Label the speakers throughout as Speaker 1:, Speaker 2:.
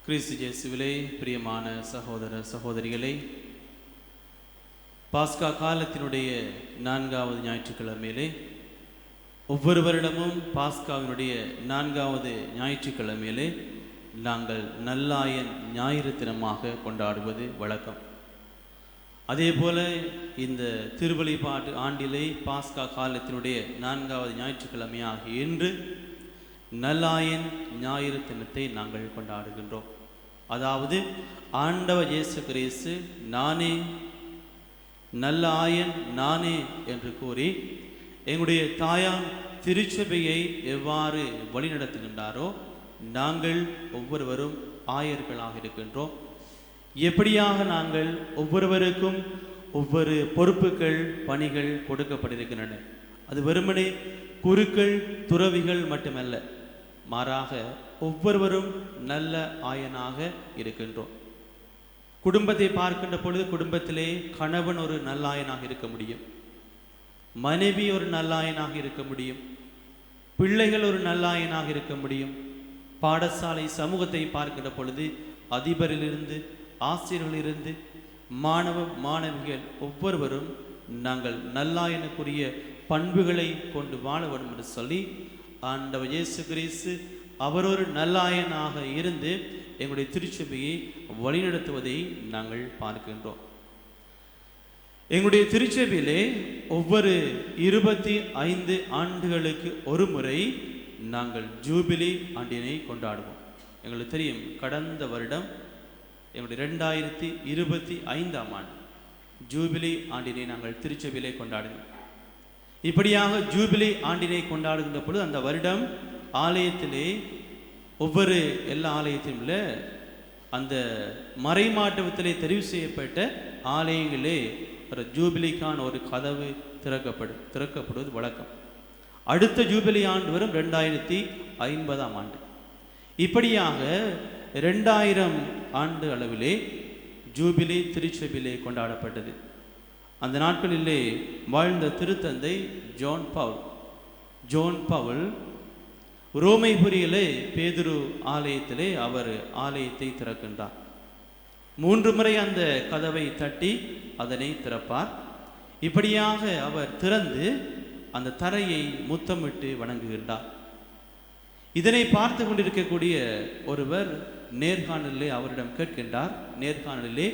Speaker 1: கிறிஸ்து இயேசுவிலே பிரியமான சகோதர சகோதரிகளே, பாஸ்கா காலத்தினுடைய 4வது ஞாயிற்றுக்கிழமையிலே ஒவ்வொரு வருடமும் பாஸ்காவினுடைய 4வது ஞாயிற்றுக்கிழமையிலே நாங்கள் நல்லாயன் ஞாயிறு தினமாக கொண்டாடுவது வழக்கம். அதே போல இந்த திருவழிபாட்டு ஆண்டிலே பாஸ்கா காலத்தினுடைய 4வது ஞாயிற்றுக்கிழமையாக இன்று நல்லாயன் ஞாயிறு தினத்தை நாங்கள் கொண்டாடுகின்றோம். அதாவது ஆண்டவர் இயேசு கிறிஸ்து நானே நல்ல ஆயன் நானே என்று கூறி எங்களுடைய தாயாம் திருச்சபையை எவ்வாறு வழிநடத்துகின்றாரோ நாங்கள் ஒவ்வொருவரும் ஆயர்களாக இருக்கின்றோம். எப்படியாக நாங்கள் ஒவ்வொருவருக்கும் ஒவ்வொரு பொறுப்புகள் பணிகள் கொடுக்கப்பட்டிருக்கின்றன. அது வெறுமனே குருக்கள் துறவிகள் மட்டுமல்ல, மாறாக ஒவ்வொருவரும் நல்ல ஆயனாக இருக்கின்றோம். குடும்பத்தை பார்க்கின்ற பொழுது குடும்பத்திலே கணவன் ஒரு நல்லாயனாக இருக்க முடியும், மனைவி ஒரு நல்லாயனாக இருக்க முடியும், பிள்ளைகள் ஒரு நல்லாயனாக இருக்க முடியும். பாடசாலை சமூகத்தை பார்க்கின்ற பொழுது அதிபரிலிருந்து ஆசிரியர்களிலிருந்து மாணவ மாணவிகள் ஒவ்வொருவரும் நாங்கள் நல்லாயனுக்குரிய பண்புகளை கொண்டு வாழ வேண்டும் என்று சொல்லி ஆண்டவர் இயேசு கிறிஸ்து அவர் ஒரு நல்லாயனாக இருந்து எங்களுடைய திருச்சபையை வழிநடத்துவதை நாங்கள் பார்க்கின்றோம். எங்களுடைய திருச்சபையிலே ஒவ்வொரு 25 ஆண்டுகளுக்கு ஒரு முறை நாங்கள் ஜூபிலி ஆண்டினை கொண்டாடுவோம். எங்களுக்கு தெரியும், கடந்த வருடம் எங்களுடைய 2025ஆம் ஆண்டு ஜூபிலி ஆண்டினை நாங்கள் திருச்சபையிலே கொண்டாடினோம். இப்படியாக ஜூபிலி ஆண்டினை கொண்டாடுகின்ற பொழுது அந்த வருடம் ஆலயத்திலே ஒவ்வொரு எல்லா ஆலயத்திலும் உள்ள அந்த மறைமாட்டத்திலே தெரிவு செய்யப்பட்ட ஆலயங்களே ஒரு ஜூபிலிக்கான ஒரு கதவு திறக்கப்படுவது வழக்கம். அடுத்த ஜூபிலி ஆண்டு வரும் 2050ஆம் ஆண்டு. இப்படியாக 2000 ஆண்டு அளவிலே ஜூபிலி திருச்சபையிலே கொண்டாடப்பட்டது. அந்த நாட்களிலே வாழ்ந்த திருத்தந்தை ஜோன் பவுல் ரோமைபுரியிலே பேதுரு ஆலயத்திலே அவர் ஆலயத்தை திறக்கின்றார். 3 முறை அந்த கதவை தட்டி அதனை திறப்பார். இப்படியாக அவர் திறந்து அந்த தரையை முத்தமிட்டு வணங்குகின்றார். இதனை பார்த்து கொண்டிருக்கக்கூடிய ஒருவர் நேர்காணலிலே அவரிடம் கேட்கின்றார். நேர்காணலிலே,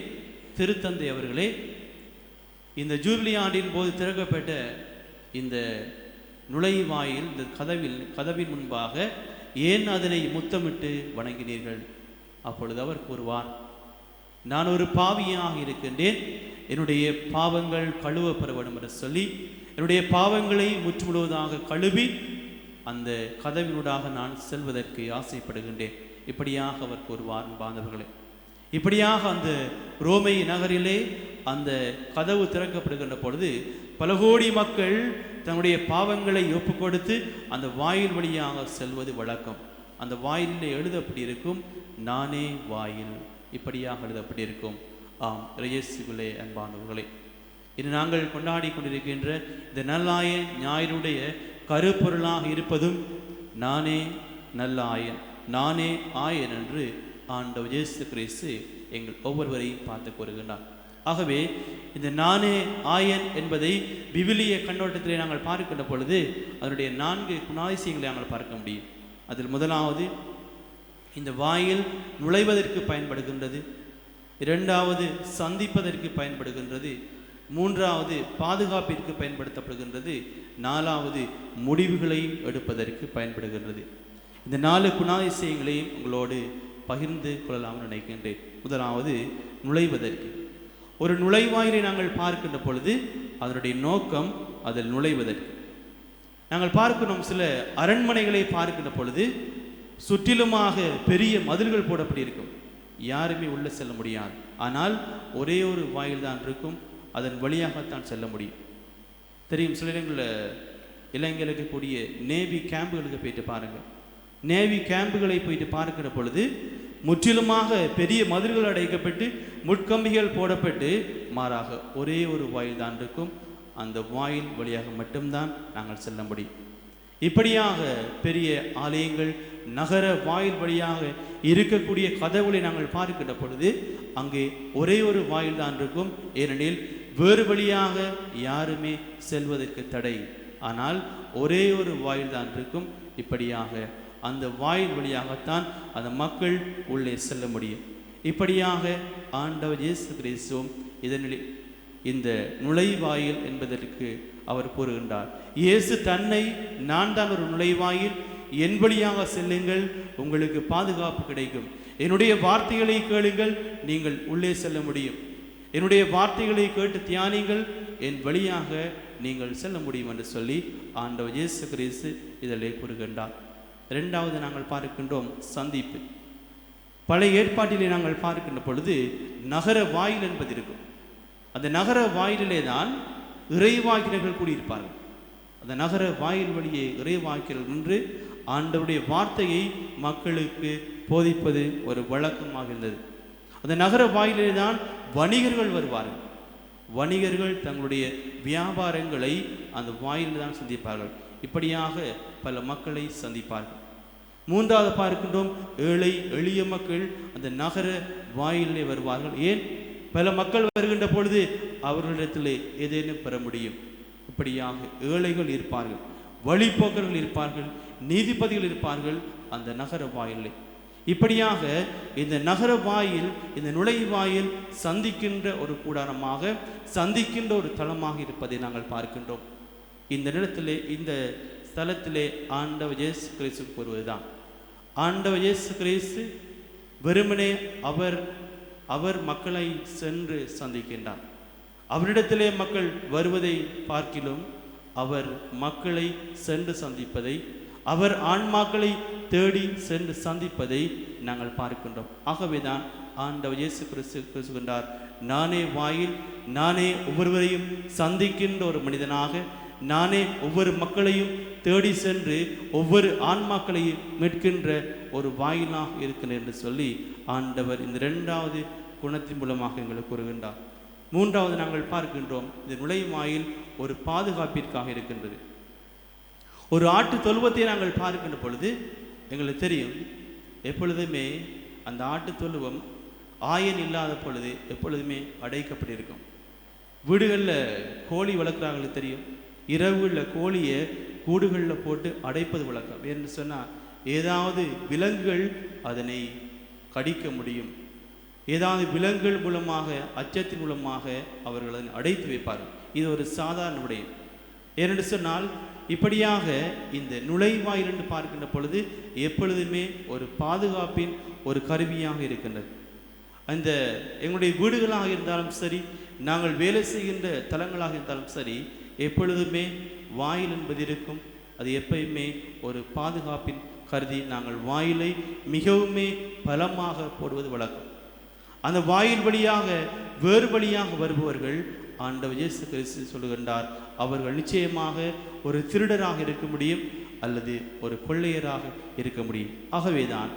Speaker 1: திருத்தந்தை அவர்களே, இந்த ஜூபிலி ஆண்டின் போது திறக்கப்பட்ட இந்த நுழைவாயில் இந்த கதவின் முன்பாக ஏன் அதனை முத்தமிட்டு வணங்கினீர்கள்? அப்பொழுது அவர் கூறுவார், நான் ஒரு பாவியாக இருக்கின்றேன், என்னுடைய பாவங்கள் கழுவப்பட வேண்டும் என்று சொல்லி என்னுடைய பாவங்களை முற்றுமுழுவதாக கழுவி அந்த கதவினூடாக நான் செல்வதற்கு ஆசைப்படுகின்றேன். இப்படியாக அவர் கூறுவார். பாந்தவர்களே, இப்படியாக அந்த ரோமை நகரிலே அந்த கதவு திறக்கப்படுகின்ற பொழுது பல கோடி மக்கள் தன்னுடைய பாவங்களை ஒப்பு கொடுத்து அந்த வாயில் வழியாக செல்வது வழக்கம். அந்த வாயிலே எழுதப்படி இருக்கும், நானே வாயில். இப்படியாக எழுதப்படி இருக்கும். ஆம், இயேசுவிலே அன்பானவர்களே, இது நாங்கள் கொண்டாடி கொண்டிருக்கின்ற இந்த நல்லாயன் ஞாயிறுடைய கருப்பொருளாக இருப்பதும் நானே நல்ல ஆயன், நானே ஆயன் என்று ஆண்டவர் இயேசு கிறிஸ்து எங்கள் ஒவ்வொருவரையும் பார்த்து கூறுகின்றார். ஆகவே இந்த நானே ஆயன் என்பதை விவிலிய கண்ணோட்டத்திலே நாங்கள் பார்க்கின்ற பொழுது அதனுடைய 4 குணாதிசயங்களை நாங்கள் பார்க்க முடியும். அதில் முதலாவது இந்த வாயில் நுழைவதற்கு பயன்படுகின்றது, 2வது சந்திப்பதற்கு பயன்படுகின்றது, 3வது பாதுகாப்பிற்கு பயன்படுத்தப்படுகின்றது, 4வது முடிவுகளை எடுப்பதற்கு பயன்படுகின்றது. இந்த 4 குணாதிசயங்களையும் உங்களோடு பகிர்ந்து கொள்ளலாம் நினைக்கின்றேன். முதலாவது நுழைவதற்கு. ஒரு நுழைவாயிலை நாங்கள் பார்க்கின்ற பொழுது அதனுடைய நோக்கம் அதில் நுழைவதற்கு. நாங்கள் பார்க்கணும், சில அரண்மனைகளை பார்க்கின்ற பொழுது சுற்றிலுமாக பெரிய மதில்கள் போடப்படி இருக்கும், யாருமே உள்ளே செல்ல முடியாது. ஆனால் ஒரே ஒரு வாயில் தான் இருக்கும், அதன் வழியாகத்தான் செல்ல முடியும். தெரியும், சில இடங்களில் இளைஞர்களுக்கு கூடிய நேவி கேம்புகளுக்கு போயிட்டு பாருங்கள். நேவி கேம்புகளை போயிட்டு பார்க்கிற பொழுது முற்றிலுமாக பெரிய மதில்கள் அடைக்கப்பட்டு முட்கம்பிகள் போடப்பட்டு மாறாக ஒரே ஒரு வாயில் தான் இருக்கும். அந்த வாயில் வழியாக மட்டும்தான் நாங்கள் செல்ல முடியும். இப்படியாக பெரிய ஆலயங்கள் நகர வாயில் வழியாக இருக்கக்கூடிய கதவுகளை நாங்கள் பார்க்கின்ற பொழுது அங்கே ஒரே ஒரு வாயில் தான் இருக்கும். ஏனெனில் வேறு வழியாக யாருமே செல்வதற்கு தடை. ஆனால் ஒரே ஒரு வாயில் தான் இருக்கும். இப்படியாக அந்த வாயில் வழியாகத்தான் அந்த மக்கள் உள்ளே செல்ல முடியும். இப்படியாக ஆண்டவர் இயேசு கிறிஸ்துவும் இதனில் இந்த நுழைவாயில் என்பதற்கு அவர் கூறுகின்றார். இயேசு தன்னை நான் தான் ஒரு நுழைவாயில், என் வழியாக செல்லுங்கள், உங்களுக்கு பாதுகாப்பு கிடைக்கும். என்னுடைய வார்த்தைகளை கேளுங்கள், நீங்கள் உள்ளே செல்ல முடியும். என்னுடைய வார்த்தைகளை கேட்டு தியானிங்கள், என் வழியாக நீங்கள் செல்ல முடியும் என்று சொல்லி ஆண்டவர் இயேசு கிறிஸ்து இதிலே கூறுகின்றார். இரண்டாவது நாங்கள் பார்க்கின்றோம் சந்திப்பு. பழைய ஏற்பாட்டிலே நாங்கள் பார்க்கின்ற பொழுது நகர வாயில் என்பது இருக்கும். அந்த நகர வாயிலே தான் இறைவாக்கினர்கள் கூடியிருப்பார்கள். அந்த நகர வாயில் வழியே இறைவாக்கினர்கள் நின்று ஆண்டவருடைய வார்த்தையை மக்களுக்கு போதிப்பது ஒரு வழக்கமாக இருந்தது. அந்த நகர வாயிலே தான் வணிகர்கள் வருவார்கள். வணிகர்கள் தங்களுடைய வியாபாரங்களை அந்த வாயிலில் தான் சந்திப்பார்கள். இப்படியாக பல மக்களை சந்திப்பார்கள். மூன்றாவது பார்க்கின்றோம், ஏழை எளிய மக்கள் அந்த நகர வாயிலே வருவார்கள். ஏன்? பல மக்கள் வருகின்ற பொழுது அவர்களிடத்திலே ஏதேனும் பெற முடியும். இப்படியாக ஏழைகள் இருப்பார்கள், வழிபோக்கர்கள் இருப்பார்கள், நீதிபதிகள் இருப்பார்கள் அந்த நகர வாயிலே. இப்படியாக இந்த நகர வாயில், இந்த நுழைவாயில் சந்திக்கின்ற ஒரு கூடாரமாக, சந்திக்கின்ற ஒரு தளமாக இருப்பதை நாங்கள் பார்க்கின்றோம். இந்த நிலத்திலே, இந்த ஸ்தலத்திலே ஆண்டவர் இயேசு கிறிஸ்து கூறுவதுதான். ஆண்டவர் இயேசு கிறிஸ்து வெறுமனே அவர் மக்களை சென்று சந்திக்கின்றார். அவரிடத்திலே மக்கள் வருவதை பார்க்கிலும் அவர் மக்களை சென்று சந்திப்பதை, அவர் ஆன்மாக்களை தேடி சென்று சந்திப்பதை நாங்கள் பார்க்கின்றோம். ஆகவேதான் ஆண்டவர் இயேசு கிறிஸ்து பேசுகின்றார், நானே வாயில், நானே ஒவ்வொருவரையும் சந்திக்கின்ற ஒரு மனிதனாக, நானே ஒவ்வொரு மக்களையும் தேடி சென்று ஒவ்வொரு ஆன்மாக்களையும் மீட்கின்ற ஒரு வாயிலாக இருக்கிறேன் என்று சொல்லி ஆண்டவர் இந்த இரண்டாவது குணத்தின் மூலமாக எங்களுக்கு கூறுகின்றார். மூன்றாவது நாங்கள் பார்க்கின்றோம், இந்த நுழைவாயில் ஒரு பாதுகாப்பிற்காக இருக்கின்றது. ஒரு ஆட்டு தொழுவத்தை நாங்கள் பார்க்கின்ற பொழுது எங்களுக்கு தெரியும், எப்பொழுதுமே அந்த ஆட்டு தொழுவம் ஆயன் இல்லாத பொழுது எப்பொழுதுமே அடைக்கப்பட்டிருக்கும். வீடுகளில் கோழி வளர்க்குறாங்களுக்கு தெரியும், இரவுகளில் கோழியை கூடுகளில் போட்டு அடைப்பது வழக்கம். என்று சொன்னால் ஏதாவது விலங்குகள் அதனை கடிக்க முடியும். ஏதாவது விலங்குகள் மூலமாக, அச்சத்தின் மூலமாக அவர்கள் அதனை அடைத்து வைப்பார்கள். இது ஒரு சாதாரண விடயம். ஏனென்று சொன்னால் இப்படியாக இந்த நுழைவாயில் என்று பார்க்கின்ற பொழுது எப்பொழுதுமே ஒரு பாதுகாப்பின் ஒரு கருவியாக இருக்கின்றது. அந்த எங்களுடைய வீடுகளாக இருந்தாலும் சரி, நாங்கள் வேலை செய்கின்ற தலங்களாக இருந்தாலும் சரி, எப்பொழுதுமே வாயில் என்பது இருக்கும். அது எப்பயுமே ஒரு பாதுகாப்பின் கருதி நாங்கள் வாயிலை மிகவுமே பலமாக போடுவது வழக்கம். அந்த வாயில் வழியாக வேறு வழியாக வருபவர்கள் ஆண்டவர் இயேசு கிறிஸ்து சொல்லுகின்றார், அவர்கள் நிச்சயமாக ஒரு திருடராக இருக்க முடியும் அல்லது ஒரு கொள்ளையராக இருக்க முடியும். ஆகவேதான்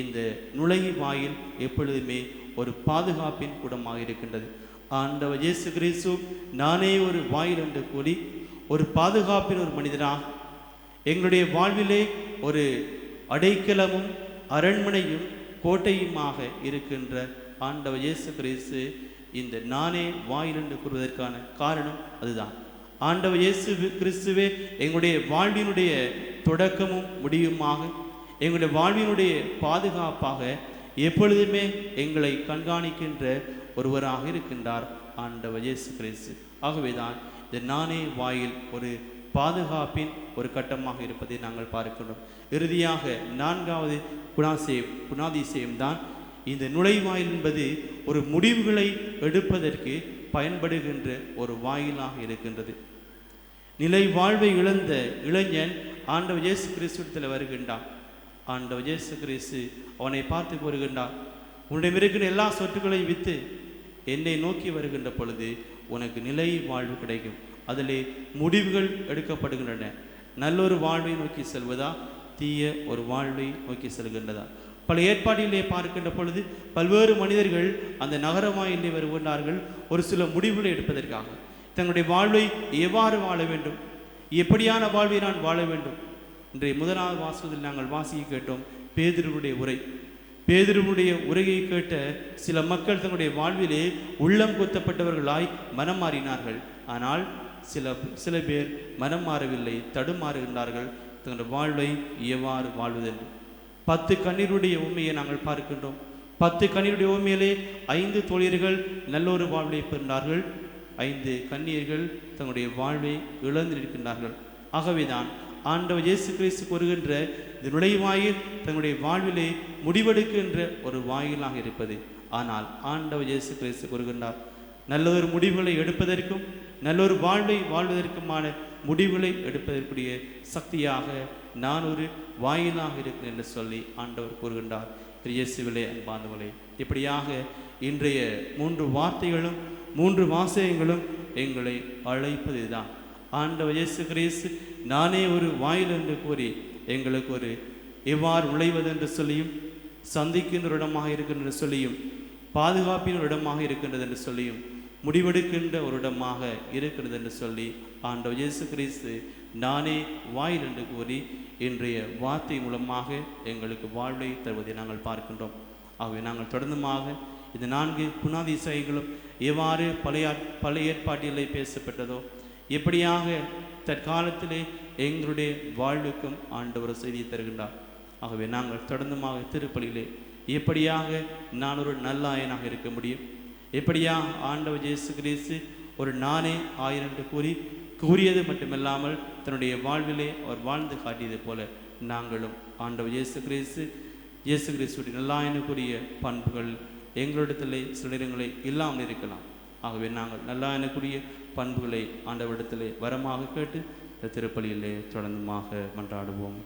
Speaker 1: இந்த நுழைவாயில் எப்பொழுதுமே ஒரு பாதுகாப்பின் கூடமாக இருக்கின்றது. ஆண்டவர் இயேசு கிறிஸ்து நானே ஒரு வாயில் என்று கூறி ஒரு பாதுகாப்பின் ஒரு மனிதனாக, எங்களுடைய வாழ்விலே ஒரு அடைக்கலமும் அரண்மனையும் கோட்டையுமாக இருக்கின்ற ஆண்டவர் இயேசு கிறிஸ்து இந்த நானே வாயில் என்று கூறுவதற்கான காரணம் அதுதான். ஆண்டவர் இயேசு கிறிஸ்துவே எங்களுடைய வாழ்வினுடைய தொடக்கமும் முடிவுமாக, எங்களுடைய வாழ்வினுடைய பாதுகாப்பாக எப்பொழுதுமே எங்களை கண்காணிக்கின்ற ஒருவராக இருக்கின்றார் ஆண்டவர் இயேசு கிறிஸ்து. ஆகவேதான் இந்த நானே வாயில் ஒரு பாதுகாப்பின் ஒரு கட்டமாக இருப்பதை நாங்கள் பார்க்கின்றோம். இறுதியாக நான்காவது குணாதிசயம் தான் இந்த நுழைவாயில் என்பது ஒரு முடிவுகளை எடுப்பதற்கு பயன்படுகின்ற ஒரு வாயிலாக இருக்கின்றது. நிலை வாழ்வை இழந்த இளைஞன் ஆண்டவர் இயேசு கிறிஸ்துவிடத்தில் வருகின்றான். ஆண்டவர் இயேசு கிறிஸ்து அவனை பார்த்து கூறுகின்றார், உன்னுடைய இருக்கிற எல்லா சொத்துக்களையும் விற்று என்னை நோக்கி வருகின்ற பொழுது உனக்கு நிலை வாழ்வு கிடைக்கும். அதிலே முடிவுகள் எடுக்கப்படுகின்றன. நல்லொரு வாழ்வை நோக்கி செல்வதா, தீய ஒரு வாழ்வை நோக்கி செல்கின்றதா? பல ஏற்பாடுகளிலே பார்க்கின்ற பொழுது பல்வேறு மனிதர்கள் அந்த நகரமாயிலே வருகின்றார்கள் ஒரு சில முடிவுகளை எடுப்பதற்காக. தங்களுடைய வாழ்வை எவ்வாறு வாழ வேண்டும், எப்படியான வாழ்வை நான் வாழ வேண்டும். இன்றைய முதலாவது வாசகத்தில் நாங்கள் வாசிக்க கேட்டோம் பேதுருவுடைய உரை. பேதுருவுடைய உரையை கேட்ட சில மக்கள் தங்களுடைய வாழ்விலே உள்ளம் குத்தப்பட்டவர்களாய் மனம் மாறினார்கள். ஆனால் சில பேர் மனம் மாறவில்லை, தடுமாறுகின்றார்கள் தங்களுடைய வாழ்வை எவ்வாறு வாழ்வதென்று. 10 கண்ணீருடைய உண்மையை நாங்கள் பார்க்கின்றோம். 10 கண்ணீருடைய உண்மையிலே 5 தோழியர்கள் நல்லொரு வாழ்வை பெறுகிறார்கள், 5 கண்ணீர்கள் தங்களுடைய வாழ்வை இழந்து நிற்கின்றார்கள். ஆகவேதான் ஆண்டவர் இயேசு கிறிஸ்து கூறுகின்ற இந்த நுழைவாயில் தங்களுடைய வாழ்விலே முடிவெடுக்கின்ற ஒரு வாயிலாக இருப்பது. ஆனால் ஆண்டவர் இயேசு கிறிஸ்து கூறுகின்றார், நல்லொரு முடிவுகளை எடுப்பதற்கும் நல்லொரு வாழ்வை வாழ்வதற்குமான முடிவுகளை எடுப்பதற்குரிய சக்தியாக நான் ஒரு வாயிலாக இருக்கிறேன் என்று சொல்லி ஆண்டவர் கூறுகின்றார். இயேசுவிலே அன்பார்ந்தவர்களே, இப்படியாக இன்றைய 3 வார்த்தைகளும் 3 வாசகங்களும் எங்களை அழைப்பது தான். ஆண்டவர் இயேசு கிறிஸ்து நானே ஒரு வாயில் என்று கூறி எங்களுக்கு ஒரு எவ்வாறு நுழைவது என்று சொல்லியும், சந்திக்கின்ற இடமாக இருக்கின்ற சொல்லியும், பாதுகாப்பின் ஒரு இடமாக இருக்கின்றது என்று சொல்லியும், முடிவெடுக்கின்ற ஒரு இடமாக இருக்கிறது என்று சொல்லி ஆண்டவர் இயேசு கிறிஸ்து நானே வாயில் என்று கூறி இன்றைய வார்த்தை மூலமாக எங்களுக்கு வாழ்வை தருவதை நாங்கள் பார்க்கின்றோம். ஆகவே நாங்கள் தொடர்ந்துமாக இந்த 4 குணாதிசயங்களும் எவ்வாறு பழைய ஏற்பாட்டிலே பேசப்பட்டதோ, எப்படியாக தற்காலத்திலே எங்களுடைய வாழ்வுக்கும் ஆண்டவர் செய்தியை தருகின்றார். ஆகவே நாங்கள் தொடர்ந்துமாக திருப்பலியிலே எப்படியாக நான் ஒரு நல்லாயனாக இருக்க முடியும், எப்படியா ஆண்டவர் இயேசு கிறிஸ்து ஒரு நானே ஆயிரம் என்று கூறியது மட்டுமல்லாமல் தன்னுடைய வாழ்விலே அவர் வாழ்ந்து காட்டியது போல நாங்களும் ஆண்டவர் இயேசு கிறிஸ்துடைய நல்லாயனுக்குரிய பண்புகள் எங்களிடத்திலே சில நேரங்களை இல்லாமல் இருக்கலாம். ஆகவே நாங்கள் நல்லாயனுக்குரிய பண்புகளை ஆண்டவரிடத்திலே வரமாக கேட்டு இந்த திருப்பலியிலே தொடர்ந்துமாக மன்றாடுவோம்.